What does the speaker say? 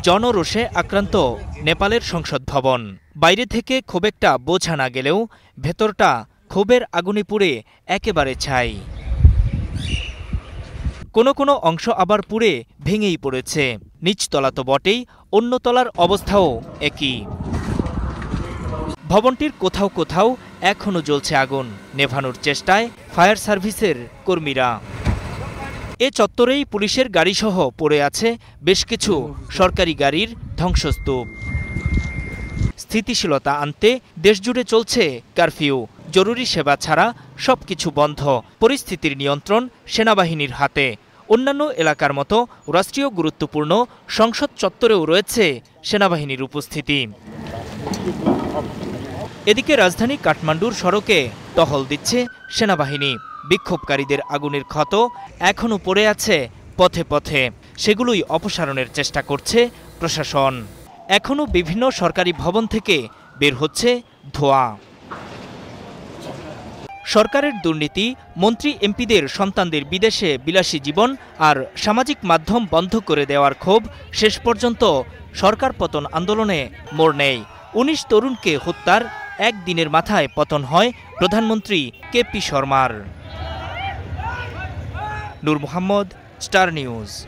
জনরোষে আক্রান্ত নেপালের সংসদ ভবন। বাইরে থেকে খুব একটা বোঝা না গেলেও ভেতরটা ক্ষোভের আগুনে পুড়ে একেবারে ছাই। কোনো কোনো অংশ আবার পুড়ে ভেঙেই পড়েছে। নিচতলা তো বটেই, অন্য তলার অবস্থাও একই। ভবনটির কোথাও কোথাও এখনো জ্বলছে আগুন, নেভানোর চেষ্টায় ফায়ার সার্ভিসের কর্মীরা। এ চত্বরেই পুলিশের গাড়িসহ পড়ে আছে বেশ কিছু সরকারি গাড়ির ধ্বংসস্তূপ। স্থিতিশীলতা আনতে দেশজুড়ে চলছে কারফিউ। জরুরি সেবা ছাড়া সবকিছু বন্ধ। পরিস্থিতির নিয়ন্ত্রণ সেনাবাহিনীর হাতে। অন্যান্য এলাকার মতো রাষ্ট্রীয় গুরুত্বপূর্ণ সংসদ চত্বরেও রয়েছে সেনাবাহিনীর উপস্থিতি। এদিকে রাজধানী কাঠমান্ডুর সড়কে টহল দিচ্ছে সেনাবাহিনী। বিক্ষোভকারীদের আগুনের ক্ষত এখনও পড়ে আছে পথে পথে, সেগুলোই অপসারণের চেষ্টা করছে প্রশাসন। এখনও বিভিন্ন সরকারি ভবন থেকে বের হচ্ছে ধোঁয়া। সরকারের দুর্নীতি, মন্ত্রী এমপিদের সন্তানদের বিদেশে বিলাসী জীবন আর সামাজিক মাধ্যম বন্ধ করে দেওয়ার ক্ষোভ শেষ পর্যন্ত সরকার পতন আন্দোলনে মোড় নেয়। ১৯ তরুণকে হত্যার একদিনের মাথায় পতন হয় প্রধানমন্ত্রী কেপি শর্মার। নূর মোহাম্মদ, স্টার নিউজ।